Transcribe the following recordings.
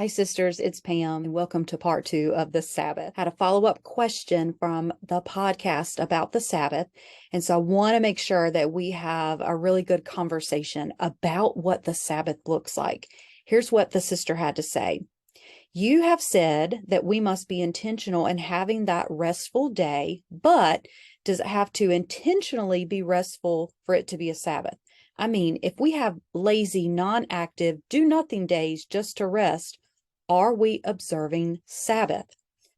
Hi, sisters, it's Pam, and welcome to part 2 of the Sabbath. I had a follow-up question from the podcast about the Sabbath, and so I want to make sure that we have a really good conversation about what the Sabbath looks like. Here's what the sister had to say. You have said that we must be intentional in having that restful day, but does it have to intentionally be restful for it to be a Sabbath? I mean, if we have lazy, non-active, do-nothing days just to rest, are we observing Sabbath?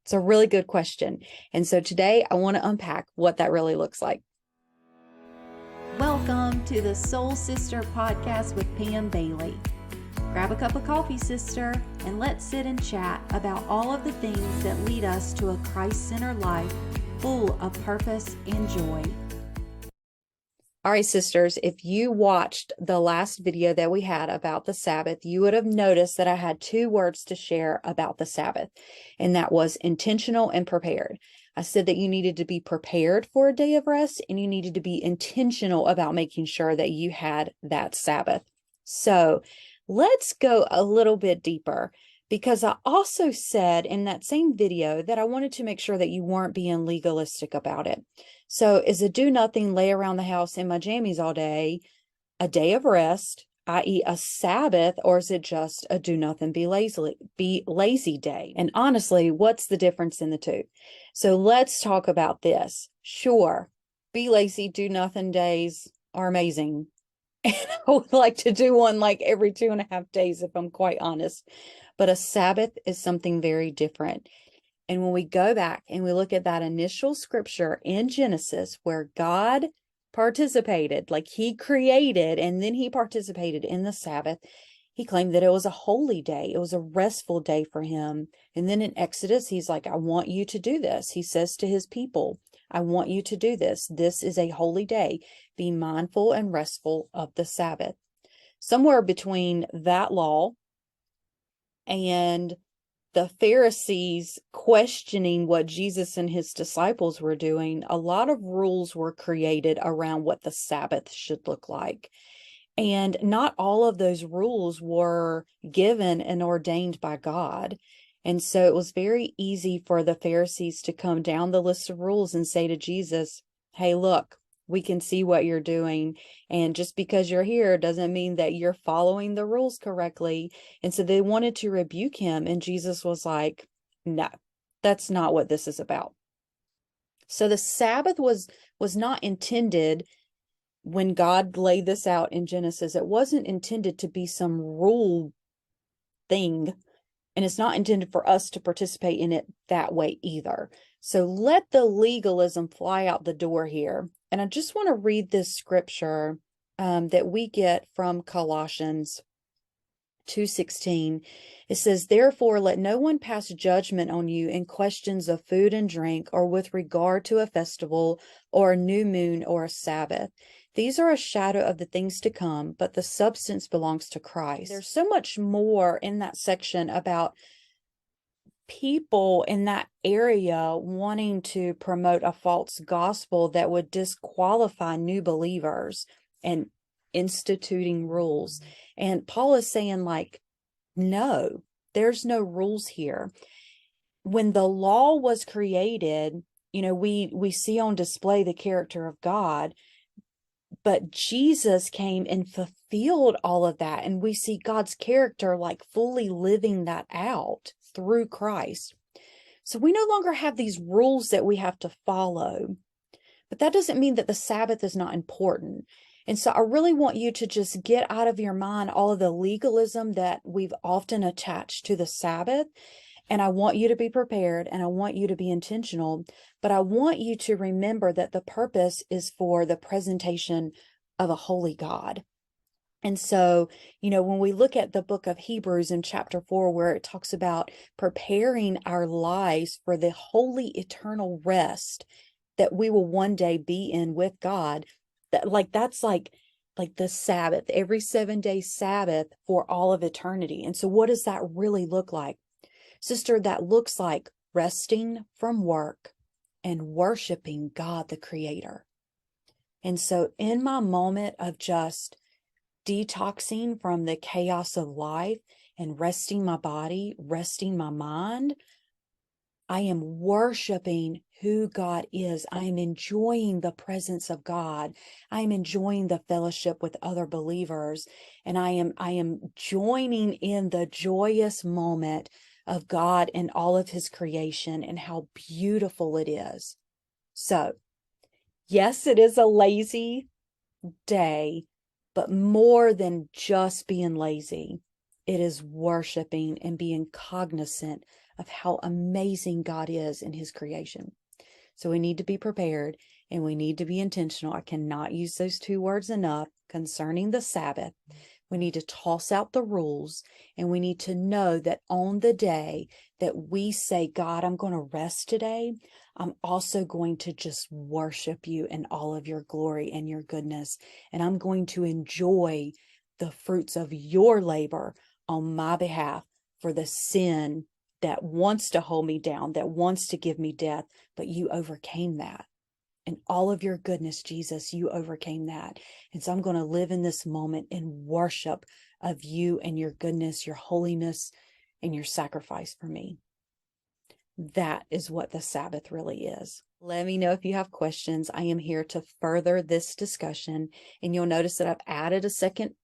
It's a really good question. And so today I want to unpack what that really looks like. Welcome to the Soul Sister Podcast with Pam Bailey. Grab a cup of coffee, sister, and let's sit and chat about all of the things that lead us to a Christ-centered life full of purpose and joy. All right, sisters, if you watched the last video that we had about the Sabbath, you would have noticed that I had 2 words to share about the Sabbath, and that was intentional and prepared. I said that you needed to be prepared for a day of rest, and you needed to be intentional about making sure that you had that Sabbath. So let's go a little bit deeper, because I also said in that same video that I wanted to make sure that you weren't being legalistic about it. So is a do nothing, lay around the house in my jammies all day a day of rest, i.e. a Sabbath, or is it just a do nothing, be lazy day? And honestly, what's the difference in the two? So let's talk about this. Sure, be lazy, do nothing days are amazing. And I would like to do one like every 2.5 days, if I'm quite honest. But a Sabbath is something very different. And when we go back and we look at that initial scripture in Genesis where God participated, like he created and then he participated in the Sabbath, he claimed that it was a holy day. It was a restful day for him. And then in Exodus, he's like, I want you to do this. He says to his people, I want you to do this. This is a holy day. Be mindful and restful of the Sabbath. Somewhere between that law and the Pharisees questioning what Jesus and his disciples were doing, a lot of rules were created around what the Sabbath should look like. And not all of those rules were given and ordained by God. And so it was very easy for the Pharisees to come down the list of rules and say to Jesus, hey, look, we can see what you're doing. And just because you're here doesn't mean that you're following the rules correctly. And so they wanted to rebuke him. And Jesus was like, no, that's not what this is about. So the Sabbath was not intended, when God laid this out in Genesis, it wasn't intended to be some rule thing. And it's not intended for us to participate in it that way either. So let the legalism fly out the door here. And I just want to read this scripture that we get from Colossians 2:16. It says, therefore, let no one pass judgment on you in questions of food and drink, or with regard to a festival, or a new moon, or a Sabbath. These are a shadow of the things to come, but the substance belongs to Christ. There's so much more in that section about people in that area wanting to promote a false gospel that would disqualify new believers and instituting rules. And Paul is saying, like, no, there's no rules here. When the law was created, we see on display the character of God, but Jesus came and fulfilled all of that. And we see God's character like fully living that out through Christ. So we no longer have these rules that we have to follow, but that doesn't mean that the Sabbath is not important. And so I really want you to just get out of your mind all of the legalism that we've often attached to the Sabbath. And I want you to be prepared, and I want you to be intentional, but I want you to remember that the purpose is for the presentation of a holy God. And so, when we look at the book of Hebrews in chapter 4, where it talks about preparing our lives for the holy eternal rest that we will one day be in with God, that's like the Sabbath, every 7-day Sabbath for all of eternity. And so what does that really look like? Sister, that looks like resting from work and worshiping God, the Creator. And so in my moment of just detoxing from the chaos of life and resting my body, resting my mind, I am worshiping who God is. I am enjoying the presence of God. I am enjoying the fellowship with other believers. And I am joining in the joyous moment of God and all of his creation and how beautiful it is. So, yes, it is a lazy day, but more than just being lazy, it is worshiping and being cognizant of how amazing God is in his creation. So we need to be prepared and we need to be intentional. I cannot use those two words enough concerning the Sabbath. We need to toss out the rules, and we need to know that on the day that we say, God, I'm going to rest today, I'm also going to just worship you in all of your glory and your goodness. And I'm going to enjoy the fruits of your labor on my behalf for the sin that wants to hold me down, that wants to give me death, but you overcame that. And all of your goodness, Jesus, you overcame that. And so I'm going to live in this moment in worship of you and your goodness, your holiness, and your sacrifice for me. That is what the Sabbath really is. Let me know if you have questions. I am here to further this discussion. And you'll notice that I've added a second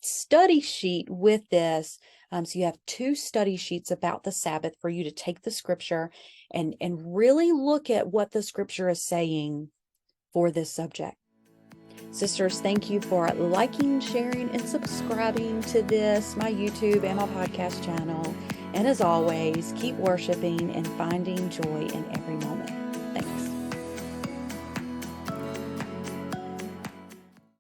study sheet with this. So you have 2 study sheets about the Sabbath for you to take the scripture and really look at what the scripture is saying for this subject. Sisters, thank you for liking, sharing, and subscribing to this, my YouTube and my podcast channel. And as always, keep worshiping and finding joy in every moment.